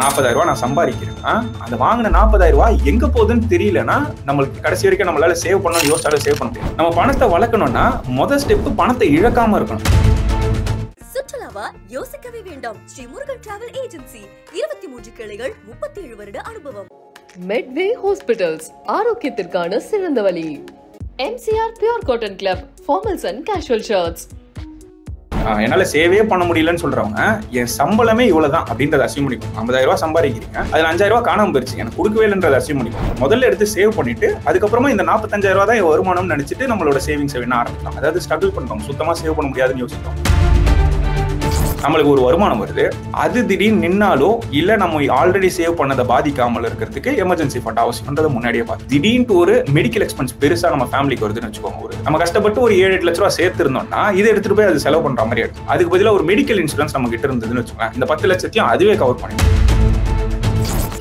40,000 நான் சம்பாதிக்கிறேன். அந்த வாங்கின 40,000 எங்க போகுதுன்னு தெரியலன்னா நம்மளுக்கு கடைசி வரைக்கும் நம்மளால சேவ் பண்ணணும்னு யோசிச்சாலும் சேவ் பண்ண முடியும். நம்ம பணத்தை வளர்க்கணும்னா முதல் ஸ்டெப் பணத்தை இழக்காம இருக்கணும். சுற்றுலாவா யோசிக்கவே வேண்டாம். ஸ்ரீ முருகன் டிராவல் ஏஜென்சி 23 கிளைகள் 37 வருட அனுபவம். மெட்வே ஹாஸ்பிட்டல்ஸ் ஆரோக்கியத்திற்கான சிறந்த வழி. MCR Pure Cotton Club Formals and Casual Shirts. என்னால சேவே பண்ண முடியலன்னு சொல்றவங்க என் சம்பளமே இவ்வளவுதான் அப்படின்றத அசியூம் பண்ணிக்கும். 50,000 சம்பாதிக்கிறீங்க, அதுல 5,000 காணாம போயிருச்சு, எனக்கு கொடுக்கவே இல்லைன்றத அசியூம் பண்ணிக்கும். முதல்ல எடுத்து சேவ் பண்ணிட்டு அதுக்கப்புறமா இந்த 45,000 தான் வருமானம் நினைச்சிட்டு நம்மளோட சேவிங்ஸ் வேணா ஆரம்பிக்கலாம். அதாவது ஸ்ட்ரகிள் பண்றோம், சுத்தமா சேவ் பண்ண முடியாதுன்னு யோசிக்கிறோம். நம்மளுக்கு ஒரு வருமானம் வருது, அது திடீர்னு நின்னாலோ இல்ல நம்ம ஆல்ரெடி சேவ் பண்ணதை பாதிக்காமல் இருக்கிறதுக்கு எமர்ஜென்சி ஃபண்ட் அவசியம்ன்றதை முன்னாடியே பார்த்து. திடீர்னு ஒரு மெடிக்கல் எக்ஸ்பென்ஸ் பெருசா நம்ம ஃபேமிலிக்கு வருதுன்னு வச்சுக்கோங்க. நம்ம கஷ்டப்பட்டு ஒரு 7-8 லட்ச ரூபா சேர்த்திருந்தோம்னா இதை எடுத்துட்டு போய் அது செலவு பண்ற மாதிரி இருக்கு. அதுக்கு பதிலாக ஒரு மெடிக்கல் இன்சூரன்ஸ் நம்ம கிட்ட இருந்ததுன்னு வச்சுக்கோங்க, இந்த 10 லட்சத்தையும் அதுவே கவர் பண்ணிடும்.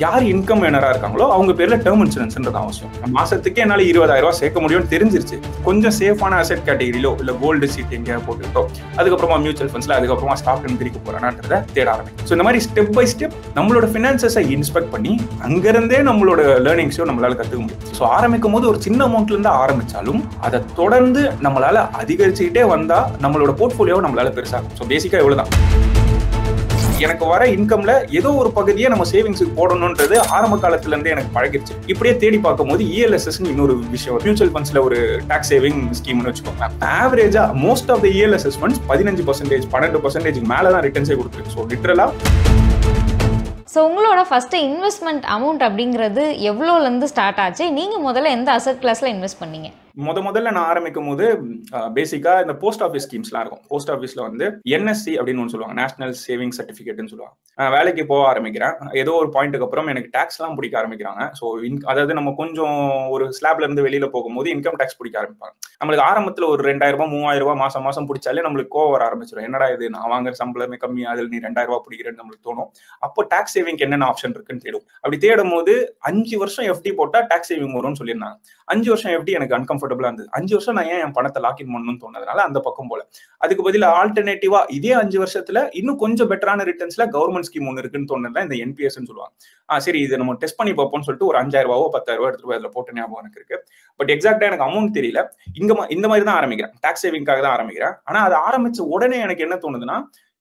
யார் இன்கம் ஏர்னரா இருக்காங்களோ அவங்க பேர்ல டேர்ம் இன்சூரன்ஸ்ன்றது அவசியம். மாசத்துக்கு என்னால 20,000 சேர்க்க முடியும்னு தெரிஞ்சிருச்சு, கொஞ்சம் சேஃபான அசெட் கேட்டகரியிலோ இல்ல கோல்டு சீட் எங்கேயா போட்டுக்கிட்டோம், அதுக்கப்புறமா மியூச்சுவல் ஃபண்ட்ஸ்ல, அதுக்கப்புறமா ஸ்டாக் பிரிக்க போறான்றத தேட ஆரம்பிக்கும். ஸோ இந்த மாதிரி ஸ்டெப் பை ஸ்டெப் நம்மளோட ஃபினான்சஸை இன்ஸ்பெக்ட் பண்ணி அங்கிருந்தே நம்மளோட லேர்னிங்ஸையும் நம்மளால கத்துக்க முடியும். ஸோ ஆரம்பிக்கும் போது ஒரு சின்ன அமௌண்ட்ல இருந்து ஆரம்பிச்சாலும் அதை தொடர்ந்து நம்மளால அதிகரிச்சுக்கிட்டே வந்தா நம்மளோட போர்ட்ஃபோலியோவை நம்மளால பெருசாகும். ஸோ பேசிக்கா இவ்வளவுதான். எனக்கு வர இன்கம்ல ஏதோ ஒரு பகுதியை நம்ம சேவிங்ஸுக்கு போடணும்ன்றது ஆரம்ப காலத்துல இருந்தே எனக்கு பழகிடுச்சு. இப்படியே தேடி பார்க்கும்போது ELSS இன்னொரு விஷயம், மியூச்சுவல் ஃபண்ட்ஸ்ல ஒரு டாக்ஸ் சேவிங் ஸ்கீம்னு வச்சுக்கோங்க. ஆவரேஜா most of the ELSS funds 15%, 12% மேலதான் ரிட்டர்ன்ஸே கொடுத்துருக்கு. ஸோ லிட்டரலா உங்களோட ஃபர்ஸ்ட் இன்வெஸ்ட்மெண்ட் அமௌண்ட் அப்படிங்கிறது எவ்வளோலேருந்து ஸ்டார்ட் ஆச்சு? நீங்கள் முதல்ல எந்த அசெட் கிளாஸில் இன்வெஸ்ட் பண்ணீங்க? முதல்ல நான் ஆரம்பிக்கும் போது பேசிக்கா இந்த போஸ்ட் ஆஃபீஸ் ஸ்கீம்ஸ்லாம் இருக்கும். போஸ்ட் ஆஃபீஸ்ல வந்து NSC அப்படின்னு ஒன்று சொல்லுவாங்க, நேஷனல் சேவிங் சர்டிஃபிகேட்னு சொல்லுவாங்க. வேலைக்கு போக ஆரம்பிக்கிறேன், ஏதோ ஒரு பாயிண்ட்டுக்கு அப்புறம் எனக்கு டாக்ஸ்லாம் பிடிக்க ஆரம்பிக்கிறாங்க. ஸோ அதாவது நம்ம கொஞ்சம் ஒரு ஸ்லாப்ல இருந்து வெளியில போகும்போது இன்கம் டாக்ஸ் பிடிக்க ஆரம்பிப்பாங்க. நம்மளுக்கு ஆரம்பத்தில் ஒரு 2,000 3,000 மாசம் பிடிச்சாலே நம்மளுக்கு கோவம் வர ஆரம்பிச்சிடும். என்னடா இது, நான் வாங்குற சம்பளமே கம்மி, அதில் நீ 2,000 பிடிக்கிறேன்னு நம்மளுக்கு தோணும். அப்போ டாக்ஸ் சேவிங் என்னென்ன ஆப்ஷன் இருக்குன்னு தேடும். அப்படி தேடும் போது 5 வருஷம் FD போட்டா டாக்ஸ் சேவிங் வரும்னு சொல்லியிருந்தாங்க. 5 வருஷம் FD எனக்கு அன்கம்ஃபர்டபுளா இருந்தது. 5 வருஷம் நான் ஏன் என் பணத்தை லாக்இன் பண்ணணும்னு தோணுதுனால அந்த பக்கம் போல. அதுக்கு பதில் ஆல்டர்னேட்டிவா இதே 5 வருஷத்துல இன்னும் கொஞ்சம் பெட்டரான ரிட்டர்ன்ஸ்ல கவர்மெண்ட் ஸ்கீம் ஒன்று இருக்குன்னு தோணுதுல, இந்த NPSன்னு சொல்லுவாங்க. சரி, இதை நம்ம டெஸ்ட் பண்ணி பார்ப்போம்னு சொல்லிட்டு ஒரு 5,000 10,000 எடுத்துட்டு போய் அதில் போட்ட ஞாபகம் எனக்கு இருக்கு. பட் எக்ஸாக்டா எனக்கு அமௌண்ட் தெரியல. இந்த மாதிரி தான் ஆரம்பிக்கிறேன், டாக்ஸ் சேவிங்காக தான் ஆரம்பிக்கிறேன். ஆனா அதை ஆரம்பிச்ச உடனே எனக்கு என்ன தோணுதுன்னா,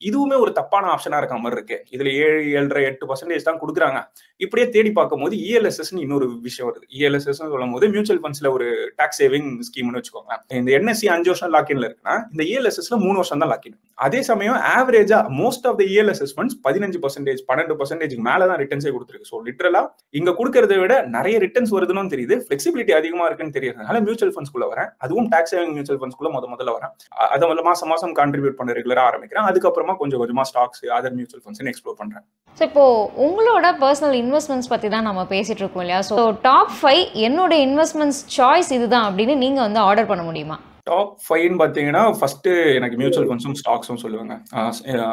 இதுவுமே ஒரு தப்பான ஆப்ஷனா இருக்க மாதிரி இருக்கு. இதுல 7, 7.5, 8% தான் கொடுக்குறாங்க. இப்படியே தேடி பார்க்கும் போது ELSS இன்னொரு விஷயம் வருது. ELSS சொல்லும் போது மியூச்சுவல் ஃபண்ட்ஸ்ல ஒரு டாக்ஸ் சேவிங் ஸ்கீம்னு வச்சுக்கோங்க. இந்த NSC 5 வருஷம் லாக்இன்ல இருக்குன்னா இந்த ELSS 3 வருஷம் தான் லாக்இன். அதே சமயம் ஆவரேஜா most of the ELSS funds 15%, 12% மேலதான் ரிட்டர்ன்ஸே கொடுத்துருக்கு. ஸோ லிட்டரலா இங்க கொடுக்கறத விட நிறைய ரிட்டர்ன்ஸ் வருதுன்னு தெரியுது, ஃபிளெக்சிபிலிட்டி அதிகமா இருக்குன்னு தெரியறதுனால மியூச்சுவல் ஃபண்ட்ஸ்குள்ள வரேன். அதுவும் டாக்ஸ் சேவிங் மியூச்சுவல் ஃபண்ட்ஸ்குள்ள முதல்ல வரேன். அதை மாசம் கான்ட்ரிபியூட் பண்ண ரெகுலரா ஆரம்பிக்கிறேன். அதுக்கப்புறமா கொஞ்சமா stocks, other mutual funds explore பண்றேன். ஸோ இப்போ உங்களோட பர்சனல் இன்வெஸ்ட்மெண்ட்ஸ் பற்றி தான் நம்ம பேசிட்டு இருக்கோம் இல்லையா? ஸோ டாப் 5 என்னோட இன்வெஸ்ட்மெண்ட்ஸ் சாய்ஸ் இதுதான் அப்படின்னு நீங்கள் வந்து ஆர்டர் பண்ண முடியுமா? டாப் 5 பார்த்தீங்கன்னா ஃபர்ஸ்ட் எனக்கு மியூச்சுவல் ஃபண்ட்ஸும் ஸ்டாக்ஸும் சொல்லுவாங்க.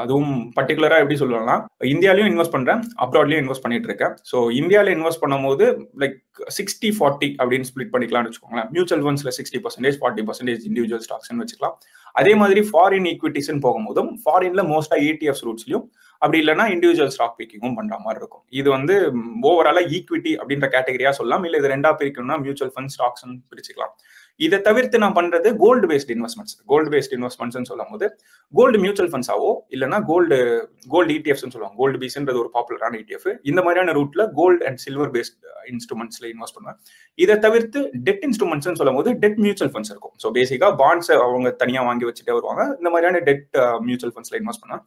அதுவும் பர்டிகுலரா எப்படி சொல்லுவாங்கன்னா, இந்தியாலையும் இன்வெஸ்ட் பண்றேன், அப்ராட்லயும் இன்வெஸ்ட் பண்ணிட்டு இருக்கேன். ஸோ இந்தியாவில் இன்வெஸ்ட் பண்ணும்போது லைக் 60-40 அப்படின்னு ஸ்பிளிட் பண்ணிக்கலாம்னு வச்சுக்கோங்களேன். மியூச்சுவல் ஃபண்ட்ஸ்ல 60%, 40% இண்டிவிஜுவல் ஸ்டாக்ஸ்ன்னு வச்சுக்கலாம். அதே மாதிரி ஃபாரின் ஈக்விட்டிஸ்ன்னு போகும்போதும் ஃபாரின்ல மோஸ்டா ETFs ரூட்ஸ்லயும், அப்படி இல்லைன்னா இண்டிவிஜுவல் ஸ்டாக் பிக்கிங்கும் பண்ற மாதிரி இருக்கும். இது வந்து ஓவராலா ஈக்விட்டி அப்படின்ற கேட்டகரியா சொல்லலாம். இல்ல இது ரெண்டா பிரிக்கணும்னா மியூச்சுவல் ஃபண்ட் ஸ்டாக்ஸ் பிரிச்சுக்கலாம். இதை தவிர்த்து நான் பண்றது gold based investments. Gold based investments சொல்லும் போது கோல்டு மியூச்சுவல் ஃபண்ட்ஸாவோ இல்லைன்னா கோல்டு ETFs சொல்லுவாங்க. கோல்டு பீஸ்ன்றது ஒரு பாப்புலரான ETF. இந்த மாதிரியான ரூட்ல கோல்டு அண்ட் சில்வர் பேஸ்ட் இன்ஸ்ட்ருமெண்ட்ஸ்ல இன்வெஸ்ட் பண்ணுவேன். இதை தவிர்த்து டெட் இன்ஸ்ட்ருமெண்ட்ஸ் சொல்லும் போது டெட் மியூச்சுவல் ஃபண்ட்ஸ் இருக்கும். ஸோ பேசிக்கா பாண்ட்ஸ் அவங்க தனியா வாங்கி வச்சுட்டே வருவாங்க. இந்த மாதிரியான டெட் மியூச்சுவல் ஃபண்ட்ஸ்ல இன்வெஸ்ட் பண்ணுவேன்.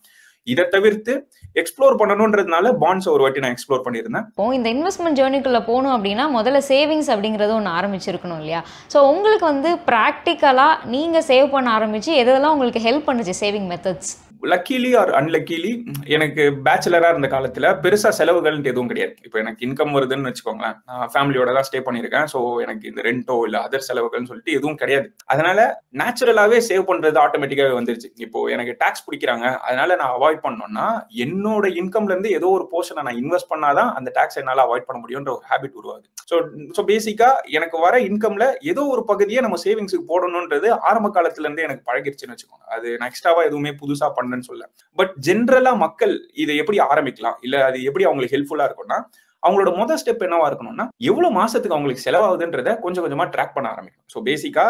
இதை தவிர்த்து எக்ஸ்ப்ளோர் பண்ணணும்ன்றதுனால பாண்ட்ஸ் ஒரு வாட்டி நான் எக்ஸ்ப்ளோர் பண்ணியிருந்தேன். இந்த இன்வெஸ்ட்மெண்ட் ஜேர்னிக்குள்ள போகணும் அப்படின்னா முதல்ல சேவிங்ஸ் அப்படிங்கிறது ஒன்று ஆரம்பிச்சிருக்கணும் இல்லையா? ஸோ உங்களுக்கு வந்து ப்ராக்டிக்கலாக நீங்கள் சேவ் பண்ண ஆரம்பிச்சு எதெல்லாம் உங்களுக்கு ஹெல்ப் பண்ணுச்சு saving methods? Luckily or unluckily எனக்கு பேச்சுலரா இருந்த காலத்துல பெருசா செலவுகள் எதுவும் கிடையாது. இப்போ எனக்கு இன்கம் வருதுன்னு வச்சுக்கோங்களேன், நான் ஃபேமிலியோட தான் ஸ்டே பண்ணியிருக்கேன். ஸோ எனக்கு இந்த ரெண்டோ இல்ல அதர் செலவுகள்னு சொல்லிட்டு எதுவும் கிடையாது. அதனால நேச்சுரலாவே சேவ் பண்றது ஆட்டோமேட்டிக்காவே வந்துருச்சு. இப்போ எனக்கு டாக்ஸ் பிடிக்கிறாங்க, அதனால நான் அவாய்ட் பண்ணோம்னா என்னோட இன்கம்ல இருந்து ஏதோ ஒரு போர்ஷனை நான் இன்வெஸ்ட் பண்ணாதான் அந்த டாக்ஸ் என்னால அவாய்ட் பண்ண முடியும்ன்ற ஒரு ஹேபிட் உருவாகுது. ஸோ பேசிக்கா எனக்கு வர இன்கம்ல ஏதோ ஒரு பகுதியை நம்ம சேவிங்ஸுக்கு போடணும்ன்றது ஆரம்ப காலத்துல இருந்தே எனக்கு பழகிருச்சுன்னு வச்சுக்கோங்க. அது நான் எக்ஸ்ட்ராவா எதுவுமே புதுசா பண்ண பண்ணணும்னு சொல்ல. பட் ஜென்ரலா மக்கள் இதை எப்படி ஆரம்பிக்கலாம், இல்ல அது எப்படி அவங்களுக்கு ஹெல்ப்ஃபுல்லா இருக்கும்னா, அவங்களோட முதல் ஸ்டெப் என்னவா இருக்கணும்னா, எவ்வளவு மாசத்துக்கு அவங்களுக்கு செலவாகுதுன்றத கொஞ்சம் கொஞ்சமா ட்ராக் பண்ண ஆரம்பிக்கும். ஸோ பேசிக்கா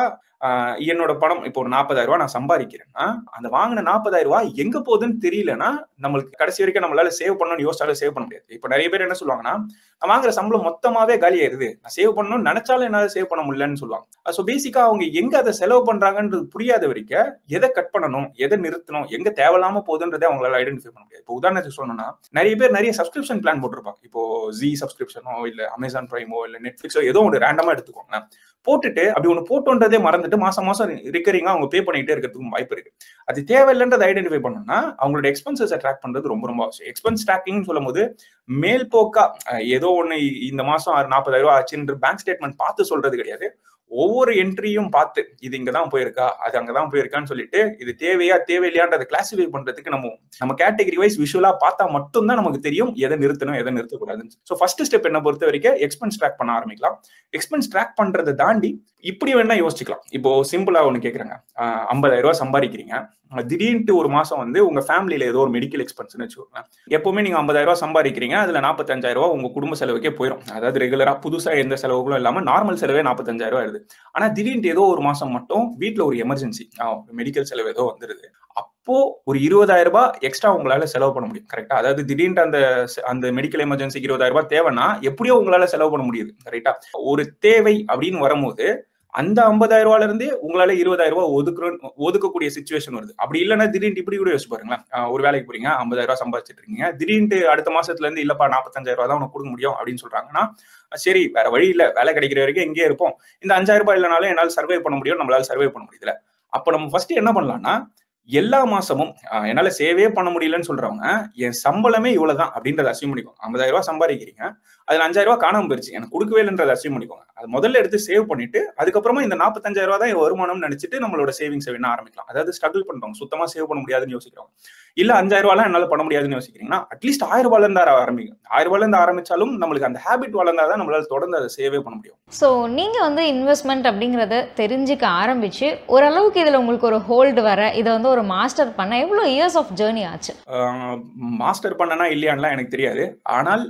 என்னோட பணம் இப்போ ஒரு 40,000 நான் சம்பாதிக்கிறேன்னா, அந்த வாங்கின 40,000 எங்க போகுதுன்னு தெரியலன்னா, நம்மளுக்கு கடைசி வரைக்கும் நம்மளால சேவ் பண்ணணும்னு யோசிச்சாலும் சேவ் பண்ண முடியாது. இப்போ நிறைய பேர் என்ன சொல்லுவாங்கன்னா, நான் வாங்குற சம்பளம் மொத்தமாவே காலி ஆயிருது, நான் சேவ் பண்ணணும்னு நினைச்சாலும் என்னால சேவ் பண்ண முடியலன்னு சொல்லுவாங்க. ஸோ பேசிக்கா அவங்க எங்க அதை செலவு பண்றாங்கன்றது புரியாத வரைக்கும் எதை கட் பண்ணணும், எதை நிறுத்தணும், எங்க தேவையில்லாம போகுதுன்றதை அவங்களால ஐடென்டிஃபை பண்ண முடியாது. இப்போ உதாரணத்துக்கு சொல்லணும்னா, நிறைய பேர் நிறைய சப்ஸ்கிரிப்ஷன் பிளான் போட்டிருப்பாங்க. இப்போ ஜி சப்ஸ்கிரிப்ஷனோ இல்ல அமேசான் பிரைமோ இல்ல நெட்ஃபிளிக்ஸோ ஏதோ ஒரு ரேண்டமா எடுத்துக்கோங்க. போட்டுட்டு அப்படி ஒண்ணு போட்டோன்றதே மறந்துட்டு மாசம் மாசம் ரிகரிங்கா அவங்க பே பண்ணிட்டே இருக்கிறதுக்கும் வாய்ப்பு இருக்கு. அது தேவையில்லைன்றதை ஐடென்டிஃபை பண்ணணும்னா அவங்களோட எக்ஸ்பென்சஸ் ட்ராக் பண்றது ரொம்ப ரொம்ப அவசியம். எக்ஸ்பென்ஸ் ட்ராக்கிங் சொல்லும் போது மேல் போக்கா ஏதோ ஒண்ணு இந்த மாசம் 40,000 ஆச்சுன்ற பேங்க் ஸ்டேட்மெண்ட் பார்த்து சொல்றது கிடையாது. ஒவ்வொரு என்ட்ரியும் பார்த்து இது இங்கதான் போயிருக்கா, அது அங்கதான் போயிருக்கான்னு சொல்லிட்டு இது தேவையா தேவையில்லையான்றதை கிளாசிஃபை பண்றதுக்கு நம்ம கேட்டகரி வைஸ் விஷுவலா பார்த்தா மட்டும்தான் நமக்கு தெரியும் எதை நிறுத்தணும் எதை நிறுத்தக்கூடாதுன்னு. ஸோ ஃபர்ஸ்ட் ஸ்டெப் என்ன பொறுத்த வரைக்கும் எக்ஸ்பென்ஸ் ட்ராக் பண்ண ஆரம்பிக்கலாம். எக்ஸ்பென்ஸ் ட்ராக் பண்றதை தாண்டி இப்படி வேணா யோசிக்கலாம். இப்போ சிம்பிளா ஒண்ணு கேக்குறாங்க, 50,000 சம்பாதிக்கிறீங்க, திடீர்னு ஒரு மாசம் உங்க ஃபேமிலியில ஏதோ ஒரு மெடிக்கல் எக்ஸ்பென்ஸ்னு வச்சுக்கோங்க. எப்பவுமே நீங்க 50,000 சம்பாதிக்கிறீங்க, அதுல 45,000 உங்க குடும்ப செலவுக்கே போயிடும். அதாவது ரெகுலரா புதுசா எந்த செலவுகளும் இல்லாம நார்மல் செலவே 45,000 ஆயிடுது. ஆனா திடீர்னு ஏதோ ஒரு மாசம் மட்டும் வீட்டுல ஒரு எமர்ஜென்சி மெடிக்கல் செலவு ஏதோ வந்துருது. அப்போ ஒரு 20,000 எக்ஸ்ட்ரா உங்களால செலவு பண்ண முடியும். கரெக்டா? அதாவது திடீர்னு அந்த மெடிக்கல் எமர்ஜென்சிக்கு 20,000 தேவைன்னா எப்படியோ உங்களால செலவு பண்ண முடியுது. கரெக்டா? ஒரு தேவை அப்படின்னு வரும்போது அந்த 50,000 இருந்தே உங்களால 20,000 ஒதுக்கக்கூடிய சிச்சுவேஷன் வருது. அப்படி இல்லைன்னா திடீர்னு இப்படி கூட யோசிச்சு பாருங்களேன். ஒரு வேலைக்கு போறீங்க, 50,000 சம்பாதிச்சிட்டு இருக்கீங்க, திடீர்னு அடுத்த மாசத்துல இருந்து இல்லப்பா 45,000 தான் உனக்கு கொடுக்க முடியும் அப்படின்னு சொல்றாங்கன்னா, சரி வேற வழி இல்ல, வேலை கிடைக்கிற வரைக்கும் எங்கேயே இருப்போம், இந்த 5,000 இல்லைனாலும் என்னால சர்வை பண்ண முடியும், நம்மளால சர்வை பண்ண முடியல. அப்ப நம்ம ஃபர்ஸ்ட் என்ன பண்ணலாம்னா, எல்லா மாசமும் என்னால சேவே பண்ண முடியலன்னு சொல்றவங்க என் சம்பளமே இவ்வளவுதான் அப்படின்றத அசியூம் பண்ணிக்கோங்க. 50,000 சம்பாதிக்கிறீங்க, அதுல 5,000 காணாம போயிருச்சு, எனக்கு கொடுக்கவே இல்லைன்றத அசியூம் பண்ணிக்கோங்க. அது முதல்ல எடுத்து சேவ் பண்ணிட்டு அதுக்கப்புறமா இந்த 45,000 தான் வருமானம் நினைச்சிட்டு நம்மளோட சேவிங்ஸ் வேணா ஆரம்பிக்கலாம். அதாவது ஸ்ட்ரகிள் பண்றவங்க, சுத்தமா சேவ் பண்ண முடியாதுன்னு யோசிக்கிறோம், இல்ல 5,000 என்னால பண்ண முடியாதுன்னு யோசிக்கிறீங்கன்னா அட்லீஸ்ட் 1,000 இருந்து ஆரம்பிங்க. 1,000 இருந்து ஆரம்பிச்சாலும் நம்மளுக்கு அந்த ஹேபிட் வளர்ந்தாதான் நம்மளால தொடர்ந்து அதை சேவே பண்ண முடியும். ஸோ நீங்க இன்வெஸ்ட்மெண்ட் அப்படிங்கறத தெரிஞ்சுக்க ஆரம்பிச்சு ஓரளவுக்கு இதுல உங்களுக்கு ஒரு ஹோல்டு வர, இதை ஒரு மாஸ்டர் பண்ண எவ்வளவு இயர்ஸ் ஆஃப் ஜேர்னி ஆச்சு? மாஸ்டர் பண்ணனா இல்லையான்லாம் எனக்கு தெரியாது. ஆனால்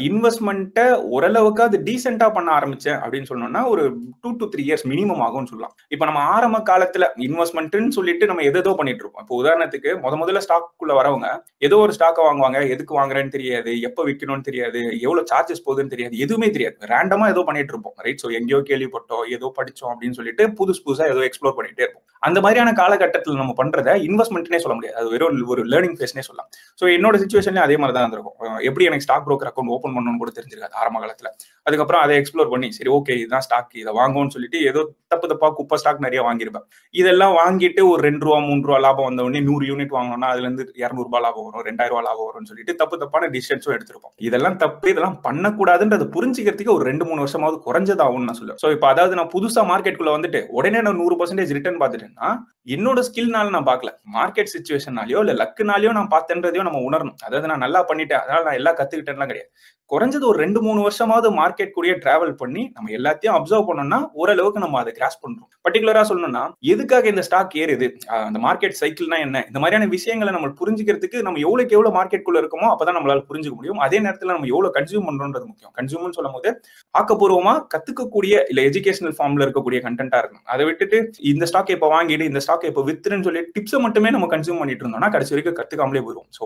இன்வெஸ்ட்மெண்ட்டை ஓரளவுக்கு அது டீசென்டா பண்ண ஆரம்பிச்சேன் அப்படின்னு சொன்னோம்னா ஒரு 2 to 3 இயர்ஸ் மினிமம் ஆகும்னு சொல்லலாம். இப்ப நம்ம ஆரம்ப காலத்துல இன்வெஸ்ட்மெண்ட்னு சொல்லிட்டு நம்ம எதோ பண்ணிட்டு இருப்போம். இப்போ உதாரணத்துக்கு முதல்ல ஸ்டாக்குள்ள வரவங்க ஏதோ ஒரு ஸ்டாக்கை வாங்குவாங்க, எதுக்கு வாங்குறேன்னு தெரியாது, எப்ப விற்கணும்னு தெரியாது, எவ்வளவு சார்ஜஸ் போகுதுன்னு தெரியாது, எதுவுமே தெரியாது, ரேண்டமா ஏதோ பண்ணிட்டு இருப்போம். ரைட்? ஸோ எங்கேயோ கேள்விப்பட்டோம், ஏதோ படிச்சோம் அப்படின்னு சொல்லிட்டு புதுசா ஏதோ எக்ஸ்ப்ளோர் பண்ணிட்டே இருப்போம். அந்த மாதிரியான காலகட்டத்தில் நம்ம பண்றத இன்வெஸ்ட்மெண்ட்னே சொல்ல முடியாது, அது வெறும் ஒரு லேர்னிங் ஃபேஸ்னே சொல்லலாம். ஸோ என்னோட சிச்சுவேஷன்ல அதே மாதிரி தான் இருந்திருக்கும். எப்படி எனக்கு ஸ்டாக் புரோக்கர் அக்கௌண்ட் ஓப்பன் பண்ணணும்னு கூட தெரிஞ்சிருக்காது ஆரம்ப காலத்துல. அதுக்கப்புறம் அதை எக்ஸ்ப்ளோர் பண்ணி சரி ஓகே இதுதான் ஸ்டாக், இதை வாங்குவோம்னு சொல்லிட்டு ஏதோ தப்பா குப்பை ஸ்டாக் நிறைய வாங்கியிருப்பேன். இதெல்லாம் வாங்கிட்டு ஒரு 2 ரூபா 3 ரூபா லாபம் வந்த உடனே 100 யூனிட் வாங்கணும்னா அதுல இருந்து 200 ரூபாய் லாபம் வரும், 2,000 லாபம் வரும்னு சொல்லிட்டு தப்பான டிசிஷன்ஸும் எடுத்திருப்போம். இதெல்லாம் தப்பு, இதெல்லாம் பண்ணக்கூடாதுன்றது புரிஞ்சுக்கிறதுக்கு ஒரு 2-3 வருஷமாவது குறைஞ்சதாகும் நான் சொல்லுவேன். ஸோ இப்போ அதாவது நான் புதுசா மார்க்கெட்டுக்குள்ள வந்துட்டு உடனே நான் 100% ரிட்டர்ன் பார்த்துட்டேன்னா என்னோட ஸ்கில்னால நான் பார்க்கல, மார்க்கெட் சிச்சுவேஷனாலயோ இல்ல லக்குனாலயோ நான் பார்த்தேன்றதையும் நம்ம உணரணும். அதாவது நான் நல்லா பண்ணிட்டேன் அதனால நான் எல்லாம் கத்துக்கிட்டேன்லாம் கிடையாது. குறைஞ்சது ஒரு 2-3 வருஷமாவது மார்க்கெட் கூடயே டிராவல் பண்ணி நம்ம எல்லாத்தையும் அப்சர்வ் பண்ணோம்னா ஓரளவுக்கு நம்ம அதை கிராஸ் பண்றோம். பர்டிகுலரா சொல்லணும்னா எதுக்காக இந்த ஸ்டாக் ஏறுது, அந்த மார்க்கெட் சைக்கிள்னா என்ன, இந்த மாதிரியான விஷயங்களை நம்ம புரிஞ்சுக்கிறதுக்கு நம்ம எவ்வளவு மார்க்கெட் குள்ள இருக்கோமோ அப்பதான் நம்மளால புரிஞ்சுக்க முடியும். அதே நேரத்துல நம்ம எவ்வளவு கன்சியூம் பண்றோம்ன்றது முக்கியம். கன்சியூம்னு சொல்லும் போது ஆக்கப்பூர்வமா கத்துக்கக்கூடிய இல்ல எஜுகேஷனல் ஃபார்ம்ல இருக்கக்கூடிய கண்டென்ட்டா இருக்கும். அதை விட்டுட்டு இந்த ஸ்டாக் இப்ப வாங்கிட்டு இந்த ஸ்டாக் இப்ப வித்துன்னு சொல்லி டிப்ஸை மட்டுமே நம்ம கன்சியூம் பண்ணிட்டு இருந்தோம்னா கடைசி வரைக்கும் கத்துக்காமலே போயிடும். ஸோ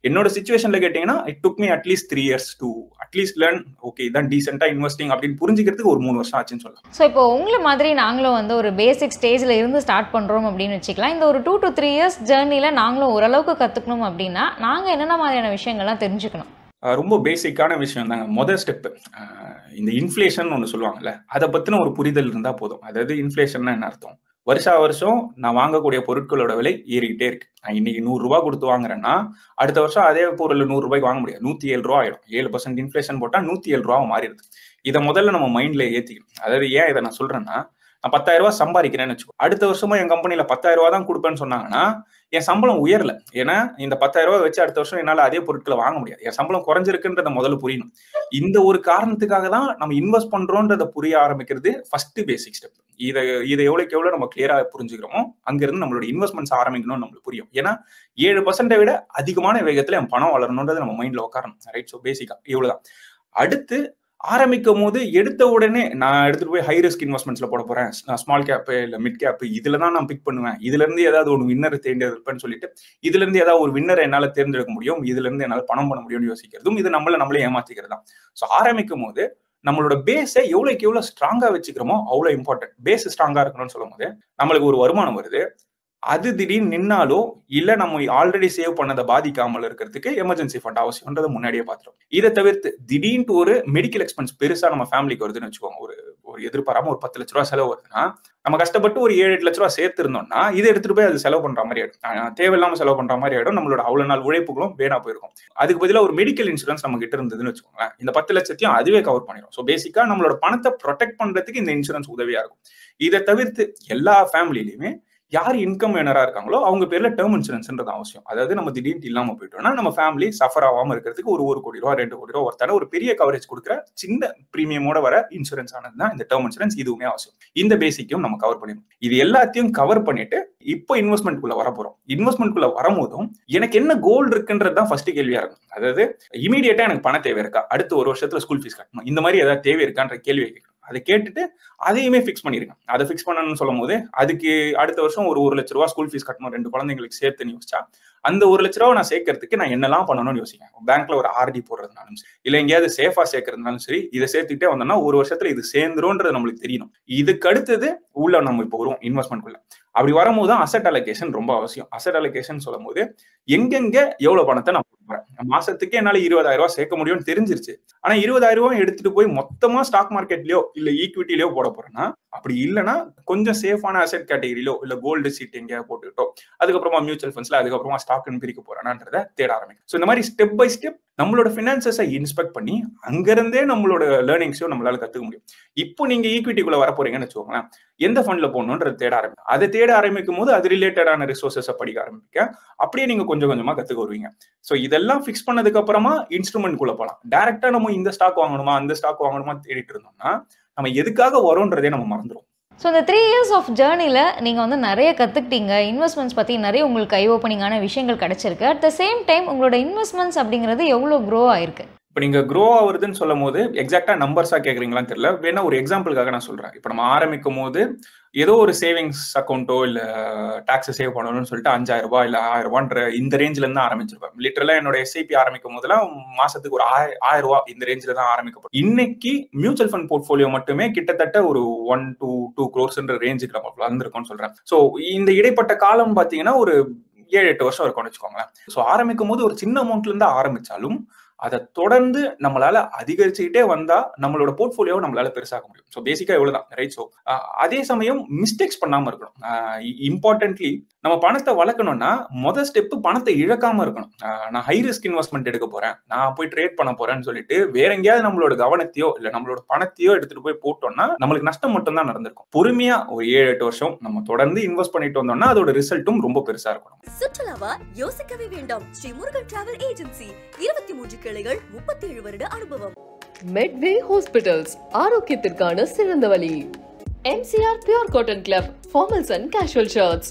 என்னோட சிச்சுவேஷன்ல கேட்டீங்கன்னா it took me at least 3 years to at least learn okay இதான் டீசென்ட்டா இன்வெஸ்டிங் அப்படின்னு புரிஞ்சுக்கிறதுக்கு ஒரு 3 வருஷம் ஆச்சுன்னு சொல்லலாம். ஸோ இப்போ உங்களை மாதிரி நாங்களும் ஒரு பேசிக் ஸ்டேஜ்ல இருந்து ஸ்டார்ட் பண்றோம் அப்படின்னு வச்சுக்கலாம். இந்த ஒரு 2 to 3 years ஜேர்னில நாங்களும் ஓரளவுக்கு கத்துக்கணும் அப்படின்னா நாங்க என்னென்ன மாதிரியான விஷயங்கள்லாம் தெரிஞ்சுக்கணும்? ரொம்ப பேசிக்கான விஷயம் தாங்க. முதல் ஸ்டெப் இந்த இன்ஃப்ளேஷன் ஒன்று சொல்லுவாங்கல்ல, அதை பத்தின ஒரு புரிதல் இருந்தா போதும். அதாவது இன்ஃப்ளேஷன்னா என்ன அர்த்தம், வருஷம் நான் வாங்கக்கூடிய பொருட்களோட விலை ஏறிக்கிட்டே இருக்கு. நான் இன்னைக்கு 100 ரூபாய் கொடுத்து வாங்குறேன்னா அடுத்த வருஷம் அதே பொருள் 100 ரூபாய்க்கு வாங்க முடியாது, 107 ரூபா ஆயிடும். 7% இன்ஃப்ளேஷன் போட்டா 107 ரூபா மாறிடுது. இதை முதல்ல நம்ம மைண்ட்ல ஏத்திக்கணும். அதாவது ஏன் இதை நான் சொல்றேன்னா நான் 10,000 ரூபாய் சம்பாதிக்கிறேன்னு வச்சுக்கோ, அடுத்த வருஷமும் என் கம்பெனில 10,000 ரூபாய் தான் கொடுப்பேன்னு சொன்னாங்கன்னா என் சம்பளம் உயரல. ஏன்னா இந்த 10,000 ரூபாய் வச்சு அடுத்த வருஷம் என்னால அதே பொருட்களை வாங்க முடியாது. என் சம்பளம் குறைஞ்சிருக்குன்றத முதல்ல புரியணும். இந்த ஒரு காரணத்துக்காக தான் நம்ம இன்வெஸ்ட் பண்றோன்றத புரிய ஆரம்பிக்கிறது ஃபர்ஸ்ட் பேசிக் ஸ்டெப். இதை எவ்வளவுக்கு எவ்வளவு நம்ம கிளியரா புரிஞ்சுக்கிறோமோ அங்கிருந்து நம்மளோட இன்வெஸ்ட்மெண்ட்ஸ் ஆரம்பிக்கணும்னு நம்மளுக்கு புரியும். ஏன்னா 7% விட அதிகமான வேகத்துல என் பணம் வளரணும்ன்றது நம்ம மைண்ட்ல உட்காரணும். ரைட்? ஸோ பேசிக்கா இவ்வளவுதான். அடுத்து ஆரம்பிக்கும் போது எடுத்த உடனே நான் எடுத்துட்டு போய் ஹை ரிஸ்க் இன்வெஸ்ட்மெண்ட்ஸ்ல போட போறேன், நான் ஸ்மால் கேப் இல்ல மிட் கேப் இதுல தான் நான் பிக் பண்ணுவேன், இதுல இருந்து ஏதாவது ஒரு வின்னர் தேர்ந்தெடுப்பேன்னு சொல்லிட்டு இதுல இருந்து ஏதாவது ஒரு வின்னர் என்னால தேர்ந்தெடுக்க முடியும், இதுல இருந்து என்னால பணம் பண்ண முடியும்னு யோசிக்கிறதும் இது நம்மளே ஏமாத்திக்கிறது தான். ஸோ ஆரம்பிக்கும் போது நம்மளோட பேஸை எவ்வளவுக்கு எவ்வளவு ஸ்ட்ராங்கா வச்சுக்கிறோமோ அவ்வளவு இம்பார்ட்டன்ட். பேஸ் ஸ்ட்ராங்கா இருக்கணும்னு சொல்லும் போது நம்மளுக்கு ஒரு வருமானம் வருது, அது திடீர்னு நின்னாலோ இல்ல நம்ம ஆல்ரெடி சேவ் பண்ணதை பாதிக்காமல் இருக்கிறதுக்கு எமர்ஜென்சி ஃபண்ட் அவசியம்ன்றதை முன்னாடியே பார்த்துரும். இதை தவிர்த்து திடீர்னு ஒரு மெடிக்கல் எக்ஸ்பென்ஸ் பெருசா நம்ம ஃபேமிலிக்கு வருதுன்னு வச்சுக்கோங்க, ஒரு எதிர்பாராம ஒரு 10 லட்ச ரூபாய் செலவு வருதுன்னா நம்ம கஷ்டப்பட்டு ஒரு 7-8 லட்ச ரூபாய் சேர்த்து இருந்தோம்னா இதை எடுத்துட்டு போய் அது செலவு பண்ற மாதிரி ஆயிடும், தேவையில்லாம செலவு பண்ற மாதிரி ஆயிடும், நம்மளோட அவ்வளவு நாள் உழைப்புகளும் வேணா போயிருக்கும். அதுக்கு பதிலாக ஒரு மெடிக்கல் இன்சூரன்ஸ் நம்ம கிட்ட இருந்ததுன்னு வச்சுக்கோங்களேன், இந்த 10 லட்சத்தையும் அதுவே கவர் பண்ணிடும். ஸோ பேசிக்கா நம்மளோட பணத்தை ப்ரொடெக்ட் பண்றதுக்கு இந்த இன்சூரன்ஸ் உதவியா இருக்கும். இதை தவிர்த்து எல்லா ஃபேமிலியிலுமே யார் இன்கம் ஏர்னரா இருக்காங்களோ அவங்க பேர்ல டேர்ம் இன்சூரன்ஸ்ன்றது அவசியம். அதாவது நம்ம திடீர்னு இல்லாம போயிட்டோம்னா நம்ம ஃபேமிலி சஃபர் ஆகாம இருக்கிறதுக்கு ஒரு 1 கோடி ரூபாய் 2 கோடி ரூபாய் ஒருத்தான ஒரு பெரிய கவரேஜ் கொடுக்குற சின்ன பிரீமியமோட வர இன்சூரன்ஸ் ஆனது தான் இந்த டேர்ம் இன்சூரன்ஸ். இதுவுமே அவசியம். இந்த பேசிக்கும் நம்ம கவர் பண்ணிடணும். இது எல்லாத்தையும் கவர் பண்ணிட்டு இப்போ இன்வெஸ்ட்மெண்ட்குள்ள வர போறோம். இன்வெஸ்ட்மெண்ட்குள்ள வரும்போதும் எனக்கு என்ன கோல் இருக்குன்றது தான் ஃபர்ஸ்ட் கேள்வியா இருக்கும். அதாவது இமீடியட்டா எனக்கு பண தேவை இருக்கா, அடுத்த 1 வருஷத்துல ஸ்கூல் ஃபீஸ் கட்டணும், இந்த மாதிரி ஏதாவது தேவை இருக்கான்ற கேள்வி கேட்கணும். அதை கேட்டுட்டு அதையுமே ஃபிக்ஸ் பண்ணிருக்கேன். அதை ஃபிக்ஸ் பண்ணணும்னு சொல்லும் போது அதுக்கு அடுத்த வருஷம் ஒரு 1 லட்ச ரூபாய் ஸ்கூல் ஃபீஸ் கட்டணும் 2 குழந்தைங்களுக்கு சேர்த்துன்னு யோசிச்சா அந்த 1 லட்ச ரூபாய் நான் சேர்க்கறதுக்கு நான் என்னெல்லாம் பண்ணணும்னு யோசிக்கேன். பேங்க்ல ஒரு ஆர்டி போடுறதுனாலும் சரி, இல்ல எங்கேயாவது சேஃபா சேர்க்கறதுனாலும் சரி, இதை சேர்த்துக்கிட்டே வந்தோம்னா 1 வருஷத்துல இது சேர்ந்துரும்ன்றது நம்மளுக்கு தெரியணும். இதுக்கு அடுத்தது உள்ள நம்ம இப்போ வருவோம் இன்வெஸ்ட்மெண்ட்குள்ள. அப்படி வரும்போது தான் அசெட் அலோகேஷன் ரொம்ப அவசியம். அசெட் அலோகேஷன் சொல்லும் போது எங்கெங்க எவ்வளவு பணத்தை நான் போடுறேன், மாசத்துக்கு என்னால 20,000 ரூபாய் சேர்க்க முடியும்னு தெரிஞ்சிருச்சு. ஆனா 20,000 ரூபாய் எடுத்துட்டு போய் மொத்தமா ஸ்டாக் மார்க்கெட்லயோ இல்ல ஈக்விட்டிலயோ போட போறேன்னா, அப்படி இல்லைன்னா கொஞ்சம் சேஃபான அசெட் கேட்டகரியிலோ இல்ல கோல்டு சீட் எங்கேயா போட்டுக்கிட்டோம், அதுக்கப்புறமா மியூச்சுவல் ஃபண்ட்ஸ்ல அதுக்கப்புறமா ஸ்டாக்னு பிரிக்க போறேன்னான்றதை தேட ஆரம்பிக்கும். ஸோ இந்த மாதிரி ஸ்டெப் பை ஸ்டெப் நம்மளோட பினான்சஸை இன்ஸ்பெக்ட் பண்ணி அங்கிருந்தே நம்மளோட லேர்னிங்ஸையும் நம்மளால கத்துக்க முடியும். இப்போ நீங்க ஈக்விட்டிக்குள்ள வர போறீங்கன்னு வச்சுக்கோங்களேன், எந்த ஃபண்ட்ல போடணும்ன்றது தேட ஆரம்பிக்கும். அதை தேட ஆரம்பிக்கும் போது அது ரிலேட்டடான ரிசோர்சஸை படிக்க ஆரம்பிக்க அப்படியே நீங்க கொஞ்சம் கொஞ்சமா கத்துக்க வருவீங்க. ஸோ இதெல்லாம் ஃபிக்ஸ் பண்ணதுக்கு அப்புறமா இன்ஸ்ட்ருமெண்ட் குள்ள போகலாம். டைரக்டா நம்ம இந்த ஸ்டாக் வாங்கணுமா அந்த ஸ்டாக் வாங்கணுமா தேடிட்டு இருந்தோம்னா நம்ம எதுக்காக வரோன்றதே நம்ம மறந்துடும். ஸோ இந்த 3 இயர்ஸ் ஆஃப் ஜேர்னியில் நீங்கள் வந்து நிறைய கற்றுக்கிட்டீங்க, இன்வெஸ்ட்மெண்ட்ஸ் பற்றி நிறைய உங்களுக்கு ஐ ஓப்பனிங்கான விஷயங்கள் கிடச்சிருக்கு. அட் த சேம் டைம் உங்களோட இன்வெஸ்ட்மெண்ட்ஸ் அப்படிங்கிறது எவ்வளோ க்ரோ ஆயிருக்கு? இப்போ நீங்க க்ரோ ஆகுறதுன்னு சொல்லும் போது எக்ஸாக்டா நம்பர்ஸா கேட்குறீங்களான்னு தெரியல. வேணா ஒரு எக்ஸாம்பிளுக்காக நான் சொல்றேன். இப்போ நம்ம ஆரம்பிக்கும் போது ஏதோ ஒரு சேவிங்ஸ் அக்கௌண்ட்டோ இல்ல டாக்ஸ் சேவ் பண்ணணும்னு சொல்லிட்டு 5,000 ரூபாய் இல்ல 1,000 ரூபான்ற இந்த ரேஞ்சில இருந்து ஆரம்பிச்சிருப்பேன். லிட்டரலா என்னோட எஸ்ஐபி ஆரம்பிக்கும் போதெல்லாம் மாசத்துக்கு ஒரு 1,000 ரூபாய் இந்த ரேஞ்சில தான் ஆரம்பிக்கப்படும். இன்னைக்கு மியூச்சுவல் ஃபண்ட் போர்ட்ஃபோலியோ மட்டுமே கிட்டத்தட்ட ஒரு 1 to 2 crores ரேஞ்சுக்கு நம்ம வந்திருக்கோம்னு சொல்றேன். ஸோ இந்த இடைப்பட்ட காலம் பாத்தீங்கன்னா ஒரு 7-8 வருஷம் இருக்கும்னு வச்சுக்கோங்களேன். ஸோ ஆரம்பிக்கும் போது ஒரு சின்ன அமௌண்ட்ல இருந்து ஆரம்பிச்சாலும் அதை தொடர்ந்து நம்மளால அதிகரிச்சுக்கிட்டே வந்தா நம்மளோட போர்ட்ஃபோலியோவை நம்மளால பெருசாக்க முடியும். ஸோ பேசிக்கா இவ்வளவுதான், ரைட்? ஸோ அதே சமயம் மிஸ்டேக்ஸ் பண்ணாம இருக்கணும். இம்பார்ட்டன்ட்லி நம்ம பணத்தை வளர்க்கணும்னா முதல் ஸ்டெப் பணத்தை இழக்காம இருக்கணும். நான் ஹை ரிஸ்க் இன்வெஸ்ட்மெண்ட் எடுக்க போறேன், நான் போய் ட்ரேட் பண்ண போறேன்னு சொல்லிட்டு வேற எங்கேயாவது நம்மளோட கவனத்தையோ இல்ல நம்மளோட பணத்தையோ எடுத்துட்டு போய் போட்டோம்னா நம்மளுக்கு நஷ்டம் மட்டும் தான் நடந்திருக்கும். பொறுமையா ஒரு 7-8 வருஷம் நம்ம தொடர்ந்து இன்வெஸ்ட் பண்ணிட்டு வந்தோம்னா அதோட ரிசல்ட்டும் ரொம்ப பெருசா இருக்கணும். சுற்றுலாவா யோசிக்கவே வேண்டாம். ஸ்ரீ முருகன் டிராவல் ஏஜென்சி 23 கிளைகள் 37 வருட அனுபவம். மெட்வே ஹாஸ்பிட்டல்ஸ் ஆரோக்கியத்திற்கான சிறந்த வழி. MCR Pure Cotton Club Formals and Casual Shirts.